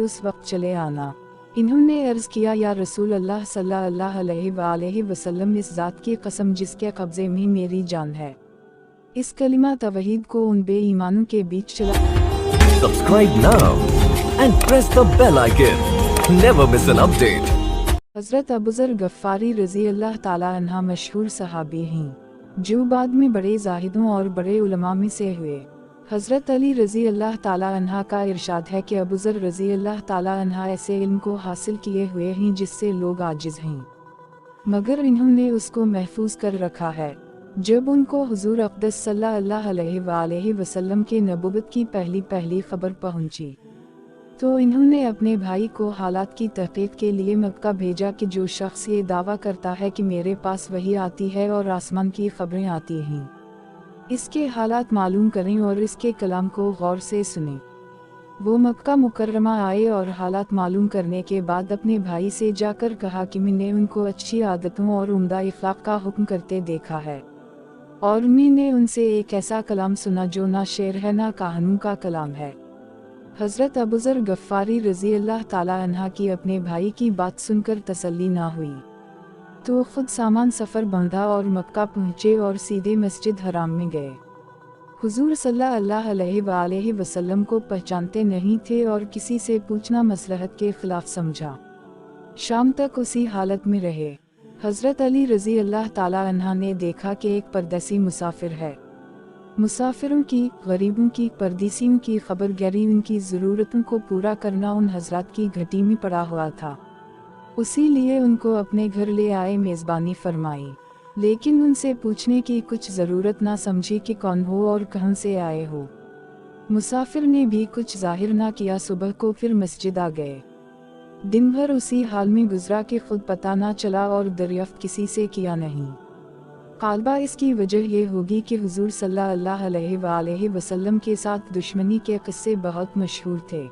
उस वक्त चले आना। इन्होंने अर्ज़ किया, या रसूल अल्लाह सल्लल्लाहु अलैहि वसल्लम, इस ज़ात की कसम जिसके कब्ज़े में मेरी जान है। इस कलिमा तवहीद को उन बेईमानों के बीच चला। Subscribe now and press the bell icon. Never miss an update. हज़रत अबूज़र गफ़ारी रज़ी अल्लाह ताला अन्हा मशहूर सहाबी हैं, जो बाद में बड़े ज़ाहिदों और बड़े उलमा में से हुए। हज़रत अली रज़ी अल्लाह ताला अन्हा का इरशाद है कि अबूज़र रज़ी अल्लाह ताला अन्हा ऐसे इल्म को हासिल किए हुए हैं जिससे लोग आजिज़ हैं, मगर इन्होंने उसको महफूज कर रखा है। जब उनको हुज़ूर अक़दस सल्लल्लाहु अलैहि वसल्लम के नबुव्वत की पहली खबर पहुंची, तो इन्होंने अपने भाई को हालात की तहक़ीक़ के लिए मक्का भेजा कि जो शख्स ये दावा करता है कि मेरे पास वही आती है और आसमान की खबरें आती हैं, इसके हालात मालूम करें और इसके कलाम को गौर से सुनें। वो मक्का मुकर्रमा आए और हालात मालूम करने के बाद अपने भाई से जाकर कहा कि मैंने उनको अच्छी आदतों और उम्दा इख़्लाक़ का हुक्म करते देखा है, और मैंने उनसे एक ऐसा कलाम सुना जो ना शेर है ना कहानों का कलाम है। हज़रत अबूज़र गफ़ारी रज़ी अल्लाह ताला अन्हा की अपने भाई की बात सुनकर तसल्ली ना हुई, तो खुद सामान सफ़र बांधा और मक्का पहुँचे और सीधे मस्जिद हराम में गए। हुज़ूर सल्लल्लाहु अलैहि वसल्लम को पहचानते नहीं थे और किसी से पूछना मसलहत के खिलाफ समझा। शाम तक उसी हालत में रहे। हज़रत अली रज़ी अल्लाह ताला अन्हा ने देखा कि एक परदेसी मुसाफिर है। मुसाफिरों की, गरीबों की, परदेसियों की खबरगिरी, उनकी ज़रूरतों को पूरा करना उन हज़रात की घटी में पड़ा हुआ था। उसी लिए उनको अपने घर ले आए, मेज़बानी फरमाई, लेकिन उनसे पूछने की कुछ ज़रूरत ना समझी कि कौन हो और कहाँ से आए हो। मुसाफिर ने भी कुछ ज़ाहिर ना किया। सुबह को फिर मस्जिद आ गए। दिन भर उसी हाल में गुजरा कि खुद पता ना चला और दरियाफ्त किसी से किया नहीं। ग़ालिबा इसकी वजह ये होगी कि हुज़ूर सल्लल्लाहु अलैहि वसल्लम के साथ दुश्मनी के किस्से बहुत मशहूर थे।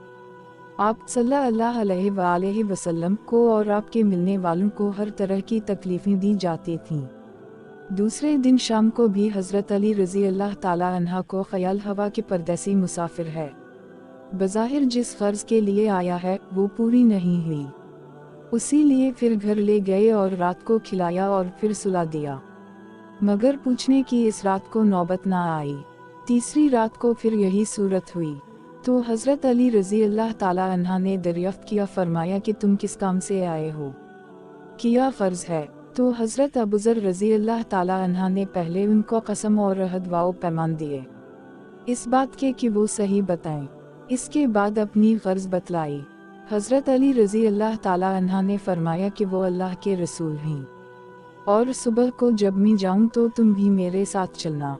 आप सल्लल्लाहु अलैहि वसल्लम को और आपके मिलने वालों को हर तरह की तकलीफ़ें दी जाती थीं। दूसरे दिन शाम को भी हज़रत अली रज़ी अल्लाह ताला अन्हा को ख़याल हवा कि परदेसी मुसाफिर है, बज़ाहिर जिस ग़र्ज़ के लिए आया है वो पूरी नहीं हुई। उसी लिए फिर घर ले गए और रात को खिलाया और फिर सुला दिया, मगर पूछने की इस रात को नौबत ना आई। तीसरी रात को फिर यही सूरत हुई, तो हज़रत अली रज़ी अल्लाह ताला अन्हा ने दरियाफ़्त किया, फरमाया कि तुम किस काम से आए हो, किया फ़र्ज़ है। तो हज़रत अबूज़र रज़ी अल्लाह ताला अन्हा ने पहले उनको कसम और अहद वाओ पैमान दिए इस बात के कि वो सही बताएं। इसके बाद अपनी ग़र्ज़ बतलाई। हज़रत अली रज़ी अल्लाह ताला अन्हा ने फरमाया कि वो अल्लाह के रसूल हैं, और सुबह को जब मैं जाऊं तो तुम भी मेरे साथ चलना,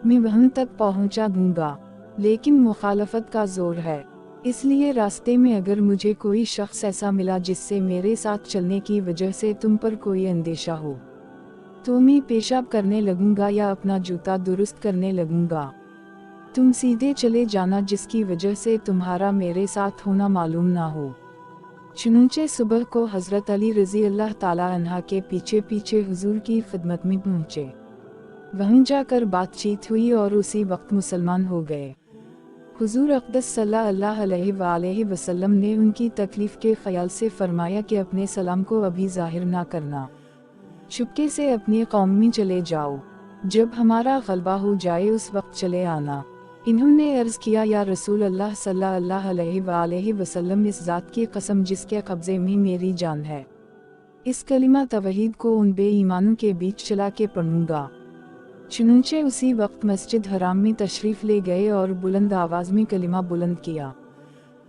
मैं वहाँ तक पहुँचा दूँगा, लेकिन मुखालफत का ज़ोर है, इसलिए रास्ते में अगर मुझे कोई शख्स ऐसा मिला जिससे मेरे साथ चलने की वजह से तुम पर कोई अंदेशा हो, तो मैं पेशाब करने लगूंगा या अपना जूता दुरुस्त करने लगूंगा। तुम सीधे चले जाना, जिसकी वजह से तुम्हारा मेरे साथ होना मालूम ना हो। चुनंचे सुबह को हज़रत अली रज़ी अल्लाह ताला अन्हा के पीछे पीछे हुजूर की खिदमत में पहुँचे। वहीं जाकर बातचीत हुई और उसी वक्त मुसलमान हो गए। हुजूर अक़दस सल्लल्लाहु अलैहि वसल्लम ने उनकी तकलीफ़ के ख़याल से फरमाया कि अपने सलाम को अभी ज़ाहिर ना करना, चुपके से अपनी कौम में चले जाओ, जब हमारा ग़लबा हो जाए उस वक्त चले आना। इन्होंने अर्ज़ किया, या रसूल अल्लाह सल्लल्लाहु अलैहि वसल्लम, इस ज़ात की कसम जिसके कब्ज़े में मेरी जान है, इस कलिमा तवहीद को उन बेईमानों के बीच चला के पढ़ूंगा। चुनंचे उसी वक्त मस्जिद हराम में तशरीफ़ ले गए और बुलंद आवाज़ में कलिमा बुलंद किया।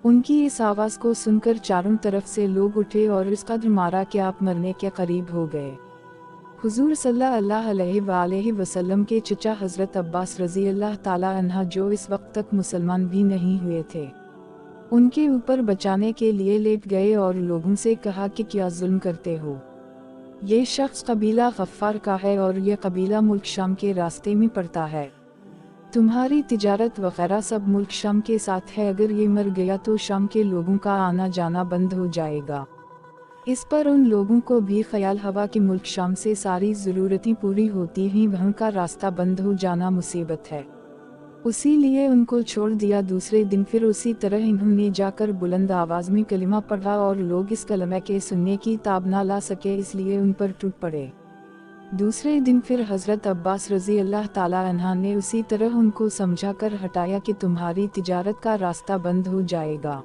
उनकी इस आवाज़ को सुनकर चारों तरफ से लोग उठे और इस कदर मारा कि आप मरने के करीब हो गए। हुजूर सल्लल्लाहु अलैहि वसल्लम के चचा हज़रत अब्बास रज़ी अल्लाह ताला अन्हा, जो इस वक्त तक मुसलमान भी नहीं हुए थे, उनके ऊपर बचाने के लिए लेट गए और लोगों से कहा कि क्या जुल्म करते हो। ये शख्स कबीला गफ़ार का है और ये कबीला मुल्क शाम के रास्ते में पड़ता है। तुम्हारी तिजारत वगैरह सब मुल्क शाम के साथ है, अगर ये मर गया तो शाम के लोगों का आना जाना बंद हो जाएगा। इस पर उन लोगों को भी ख्याल हवा कि मुल्क शाम से सारी ज़रूरतें पूरी होती हैं, वहाँ का रास्ता बंद हो जाना मुसीबत है। उसी लिए उनको छोड़ दिया। दूसरे दिन फिर उसी तरह इन्होंने जाकर बुलंद आवाज में कलिमा पढ़ा और लोग इस कलमे के सुनने की ताब ना ला सके, इसलिए उन पर टूट पड़े। दूसरे दिन फिर हजरत अब्बास रजी अल्लाह ताला अन्हा ने उसी तरह उनको समझाकर हटाया कि तुम्हारी तिजारत का रास्ता बंद हो जाएगा।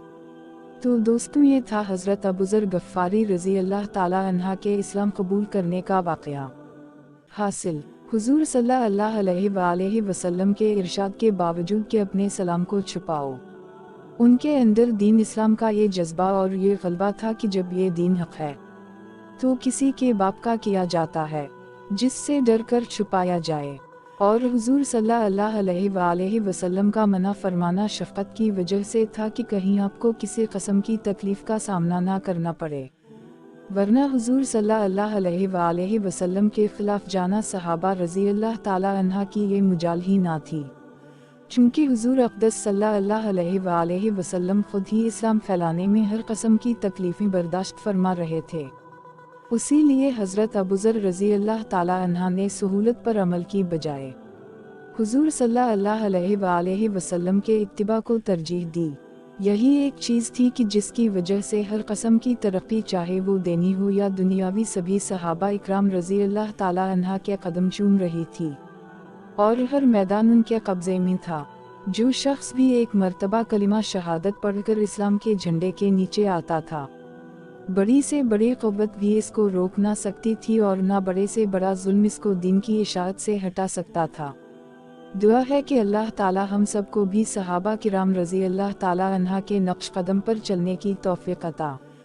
तो दोस्तों, ये था हजरत अबूज़र गफ्फारी रजी अल्लाह ताला अन्हा के इस्लाम कबूल करने का वाक़या। हासिल, हुजूर सल्लल्लाहु अलैहि वसल्लम के इरशाद के बावजूद कि अपने सलाम को छुपाओ, उनके अंदर दीन इस्लाम का ये जज्बा और ये ग़लबा था कि जब ये दीन हक़ है तो किसी के बाप का किया जाता है जिससे डर कर छुपाया जाए। और हुजूर सल्लल्लाहु अलैहि वसल्लम का मना फरमाना शफ़क़त की वजह से था कि कहीं आपको किसी किस्म की तकलीफ़ का सामना ना करना पड़े, वरना हुजूर सल्लल्लाहु अलैहि वसल्लम के खिलाफ जाना सहाबा रज़ी अल्लाह ताला अन्हा की ये मुजाल ही ना थी। चूँकि हुजूर अक़दस सल्लल्लाहु अलैहि वसल्लम खुद ही इस्लाम फैलाने में हर किस्म की तकलीफ़ें बर्दाश्त फरमा रहे थे, उसी लिए हज़रत अबूज़र रज़ी अल्लाह ताला अन्हा ने सहूलत पर अमल की बजाय हुजूर सल्लल्लाहु अलैहि वसल्लम के इत्तिबा को तरजीह दी। यही एक चीज़ थी कि जिसकी वजह से हर किस्म की तरक्की, चाहे वो दीनी हो या दुनियावी, सभी सहाबा इकराम रज़ी अल्लाह ताला अन्हा के कदम चूम रही थी और हर मैदान उनके कब्ज़े में था। जो शख्स भी एक मर्तबा कलिमा शहादत पढ़कर इस्लाम के झंडे के नीचे आता था, बड़ी से बड़ी क़ुव्वत भी इसको रोक ना सकती थी और ना बड़े से बड़ा जुल्म इसको दीन की इशाअत से हटा सकता था। दुआ है कि अल्लाह ताला हम सबको भी सहाबा किराम रज़ी अल्लाह ताला अन्हा के नक्श कदम पर चलने की तौफ़ीक़ अता